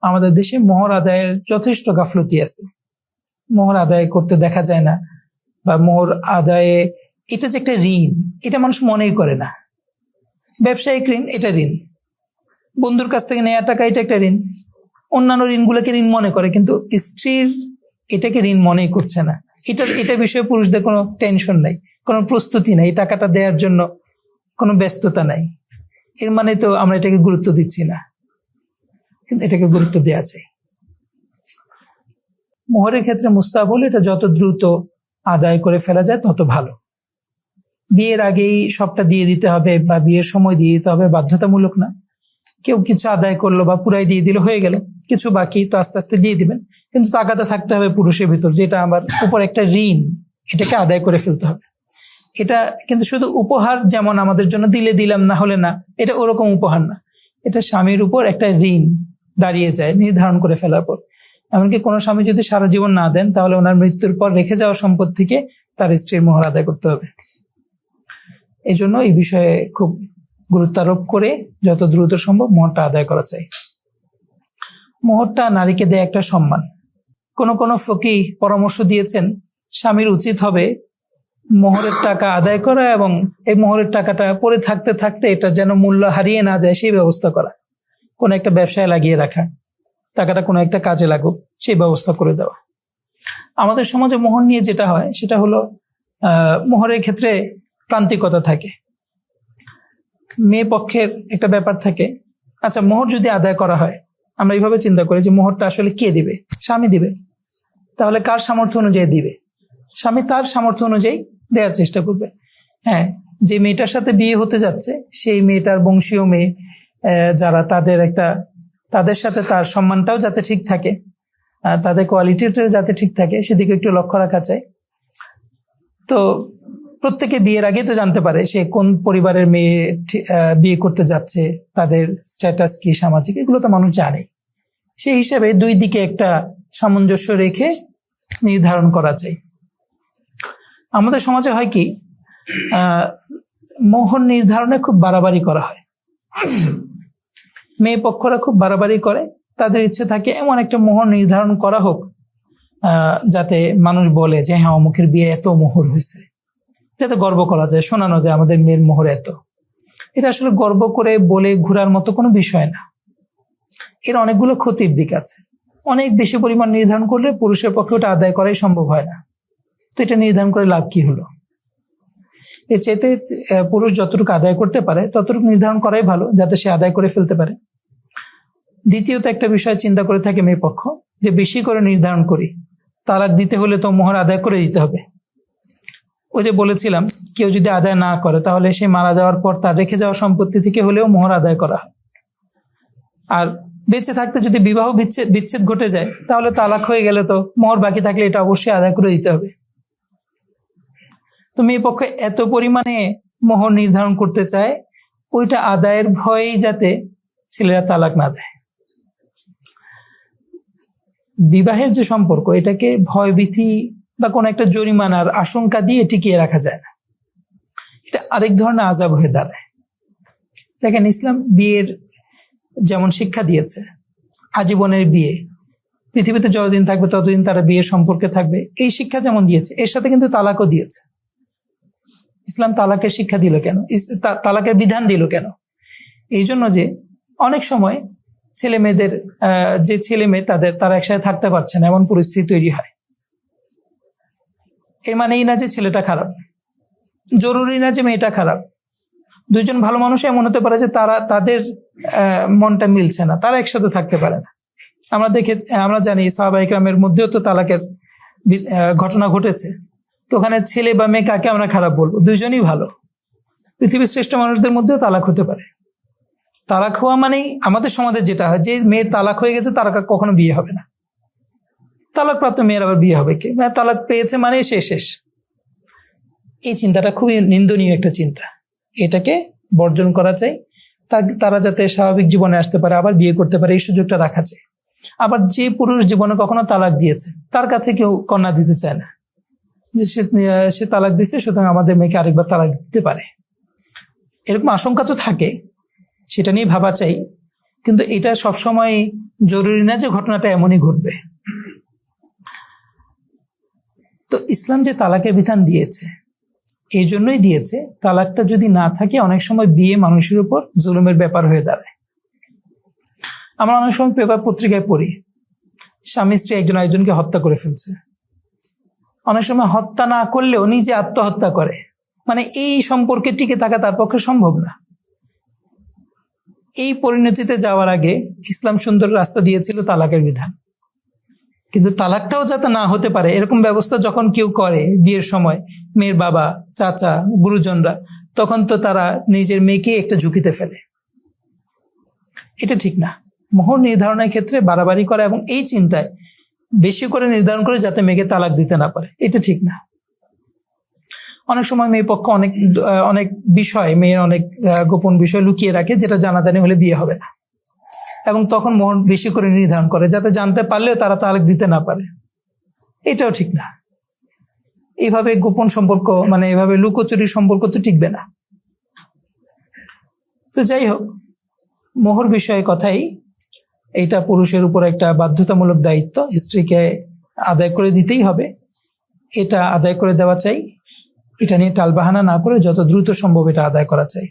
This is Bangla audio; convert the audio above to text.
আমাদের দেশে মোহর আদায়ের যথেষ্ট গাফলতি আছে। মোহর আদায় করতে দেখা যায় না, বা মোহর আদায়ে এটা যে একটা ঋণ, এটা মানুষ মনেই করে না। ব্যবসায়িক ঋণ এটা ঋণ, বন্ধুর কাছ থেকে নেওয়া টাকা এটা একটা ঋণ, অন্যান্য ঋণগুলোকে ঋণ মনে করে, কিন্তু স্ত্রীর এটাকে ঋণ মনেই করছে না। এটা বিষয়ে পুরুষদের কোনো টেনশন নাই, কোনো প্রস্তুতি নাই, টাকাটা দেওয়ার জন্য কোনো ব্যস্ততা নাই। এর মানে তো আমরা এটাকে গুরুত্ব দিচ্ছি না, কিন্তু এটাকে গুরুত্ব দেওয়া চাই। মোহরের ক্ষেত্রে মুস্তাহাব, এটা যত দ্রুত আদায় করে ফেলা যায় তত ভালো। বিয়ের আগেই সবটা দিয়ে দিতে হবে বা বিয়ের সময় দিয়ে দিতে হবে বাধ্যতামূলক না। কেউ কিছু আদায় করলো বা পুরাই দিয়ে দিল, হয়ে গেল, কিছু বাকি তো আস্তে আস্তে দিয়ে দিবেন, কিন্তু টাকাটা থাকতে হবে পুরুষের ভিতর, যেটা আমার উপর একটা ঋণ, এটাকে আদায় করে ফেলতে হবে। এটা কিন্তু শুধু উপহার, যেমন আমাদের জন্য দিলে দিলাম না হলে না, এটা ওরকম উপহার না। এটা স্বামীর উপর একটা ঋণ দাঁড়িয়ে যায় নির্ধারণ করে ফেলার পর। এমনকি কোনো স্বামী যদি সারা জীবন না দেন, তাহলে ওনার মৃত্যুর পর রেখে যাওয়া সম্পদ থেকে তার স্ত্রীর মোহর আদায় করতে হবে। এই জন্য এই বিষয়ে খুব গুরুত্ব আরোপ করে যত দ্রুত সম্ভব মোহরটা আদায় করা চাই। মোহরটা নারীকে দেয় একটা সম্মান। কোন ফকিহ পরামর্শ দিয়েছেন, স্বামীর উচিত হবে মোহরের টাকা আদায় করা এবং এই মোহরের টাকাটা পরে থাকতে থাকতে এটা যেন মূল্য হারিয়ে না যায় সেই ব্যবস্থা করা। কোন একটা ব্যবসায় লাগিয়ে রাখা, টাকাটা কোনো একটা কাজে লাগুক সেই ব্যবস্থা করে দেওয়া। আমাদের সমাজে মোহর নিয়ে যেটা হয় সেটা হলো মোহরের ক্ষেত্রে প্রান্তিকতা থাকে। মেয়ে পক্ষের একটা ব্যাপার থাকে, আচ্ছা মোহর যদি আদায় করা হয়, আমরা এইভাবে চিন্তা করি যে মোহরটা আসলে কে দিবে? স্বামী দিবে। তাহলে কার সামর্থ্য অনুযায়ী দিবে? স্বামী তার সামর্থ্য অনুযায়ী দেওয়ার চেষ্টা করবে। হ্যাঁ, যে মেয়েটার সাথে বিয়ে হতে যাচ্ছে সেই মেয়েটার বংশীয় মেয়ে যারা, তাদের সাথে তার সম্মানটাও যাতে ঠিক থাকে, তাদের কোয়ালিটিটাও যাতে ঠিক থাকে, সেদিকে একটু লক্ষ্য রাখা চাই। তো প্রত্যেকে বিয়ের আগে তো জানতে পারে সে কোন পরিবারের মেয়ে বিয়ে করতে যাচ্ছে, তাদের স্ট্যাটাস কি, সামাজিক, এগুলো তো মানুষ জানে। সেই হিসাবে দুই দিকে একটা সামঞ্জস্য রেখে নির্ধারণ করা চাই। আমাদের সমাজে হয় কি, মোহর নির্ধারণে খুব বাড়াবাড়ি করা হয়। মেয়ে পক্ষরা খুব বাড়াবাড়ি করে, তাদের ইচ্ছে থাকে এমন একটা মোহর নির্ধারণ করা হোক যাতে মানুষ বলে যে হ্যাঁ অমুকের বিয়ে এত মোহর হয়েছে, যাতে গর্ব করা যায়, শোনানো যায় আমাদের মেয়ের মোহর এত। এটা আসলে গর্ব করে বলে ঘোরার মতো কোনো বিষয় না। এর অনেকগুলো ক্ষতির দিক আছে। অনেক বেশি পরিমাণ নির্ধারণ করলে পুরুষের পক্ষে ওটা আদায় করাই সম্ভব হয় না। তো এটা নির্ধারণ করে লাভ কি হলো? এর চাইতে পুরুষ যতটুকু আদায় করতে পারে ততটুকু নির্ধারণ করাই ভালো, যাতে সে আদায় করে ফেলতে পারে। দ্বিতীয়ত একটা বিষয় চিন্তা করে থাকে মেয়ে পক্ষ, যে বেশি করে নির্ধারণ করি, তালাক দিতে হলে তো মোহর আদায় করে দিতে হবে। ওই যে বলেছিলাম, কেউ যদি আদায় না করে তাহলে সে মারা যাওয়ার পর তার রেখে যাওয়া সম্পত্তি থেকে হলেও মোহর আদায় করা হয়। আর বেঁচে থাকতে যদি বিবাহ বিচ্ছেদ ঘটে যায়, তাহলে তালাক হয়ে গেলে তো মোহর বাকি থাকলে এটা অবশ্যই আদায় করে দিতে হবে। তো মেয়ে পক্ষে এত পরিমাণে মোহর নির্ধারণ করতে চায়, ওইটা আদায়ের ভয়েই যাতে ছেলেরা তালাক না দেয়। বিবাহের যে সম্পর্ক, এটাকে ভয়ভীতি বা কোন একটা জরিমানার আশঙ্কা দিয়ে টিকিয়ে রাখা যায় না। এটা আরেক ধরনের আযাব হয়ে দাঁড়ায়। দেখেন, ইসলাম বিয়ের যেমন শিক্ষা দিয়েছে, আজীবনের বিয়ে, পৃথিবীতে যতদিন থাকবে ততদিন তারা বিয়ের সম্পর্কে থাকবে, এই শিক্ষা যেমন দিয়েছে, এর সাথে কিন্তু তালাকও দিয়েছে। ইসলাম তালাকের শিক্ষা দিল কেন? তালাকের বিধান দিল কেন? এই জন্য যে অনেক সময় ছেলে মেয়েদের যে ছেলে মেয়ে তারা একসাথে থাকতে পারছে না, এমন পরিস্থিতি তৈরি হয়। এর মানেই না যে ছেলেটা খারাপ, জরুরি না যে মেয়েটা খারাপ। দুইজন ভালো মানুষ এমন হতে পারে যে তাদের মনটা মিলছে না, তারা একসাথে থাকতে পারে না। আমরা জানি সাহাবা ইকরামের মধ্যেও তো তালাকের ঘটনা ঘটেছে। তো ওখানে ছেলে বা মেয়ে কাকে আমরা খারাপ বলবো? দুইজনই ভালো। পৃথিবীর শ্রেষ্ঠ মানুষদের মধ্যেও তালাক হতে পারে। তালাক হওয়া মানেই আমাদের সমাজে যেটা হয়, যে মেয়ের তালাক হয়ে গেছে তার কখনো বিয়ে হবে না। তালাক প্রাপ্ত মেয়ের আবার বিয়ে হবে কি? তালাক পেয়েছে মানে শেষ। এই চিন্তাটা খুবই নিন্দনীয় একটা চিন্তা। এটাকে বর্জন করা চাই। তারা যাতে স্বাভাবিক জীবনে আসতে পারে, আবার বিয়ে করতে পারে, এই সুযোগটা রাখা চাই। আবার যে পুরুষ জীবনে কখনো তালাক দিয়েছে, তার কাছে কেউ কন্যা দিতে চায় না, যে সে তালাক দিয়েছে, সুতরাং আমাদের মেয়েকে আরেকবার তালাক দিতে পারে। এরকম আশঙ্কা তো থাকে, সেটা নিয়ে ভাবা চাই। কিন্তু এটা সবসময় জরুরি না যে ঘটনাটা এমনই ঘটবে। তো ইসলাম যে তালাকের বিধান দিয়েছে এই জন্যই দিয়েছে, তালাকটা যদি না থাকে অনেক সময় বিয়ে মানুষের উপর জুলুমের ব্যাপার হয়ে দাঁড়ায়। আমরা অনেক সময় পেপার পত্রিকায় পড়ি স্বামী স্ত্রী একজন আরেকজনকে হত্যা করে ফেলছে, অনেক সময় হত্যা না করলেও নিজে আত্মহত্যা করে, মানে এই সম্পর্কে টিকে থাকা তার পক্ষে সম্ভব না। এই পরিণতিতে যাওয়ার আগে ইসলাম সুন্দর রাস্তা দিয়েছিল তালাকের বিধান, কিন্তু তালাকটাও যাতে না হতে পারে এরকম ব্যবস্থা যখন কেউ করে বিয়ের সময়, মেয়ের বাবা, চাচা, গুরুজনরা, তখন তো তারা নিজের মেয়েকে একটা ঝুঁকিতে ফেলে। এটা ঠিক না। মোহর নির্ধারণের ক্ষেত্রে বাড়াবাড়ি করা এবং এই চিন্তায় বেশি করে নির্ধারণ করে যাতে মেয়েকে তালাক দিতে না পারে, এটা ঠিক না। অনেক সময় মেয়ে পক্ষ অনেক বিষয়, মেয়ের অনেক গোপন বিষয় লুকিয়ে রাখে যেটা জানাজানি হলে বিয়ে হবে না, এবং তখন মোহর বেশি করে নির্ধারণ করে যাতে জানতে পারলেও তারা তালাক দিতে না পারে, এটাও ঠিক না। এইভাবে গোপন সম্পর্ক, মানে এভাবে লুকোচুরির সম্পর্ক তো টিকবে না। তো যাই হোক, মোহর বিষয়ে কথাই, এটা পুরুষের উপর একটা বাধ্যতামূলক দায়িত্ব, স্ত্রীকে আদায় করে দিতেই হবে। এটা আদায় করে দেওয়া চাই, এটা নিয়ে টালবাহানা না করে যত দ্রুত সম্ভব এটা আদায় করা চাই।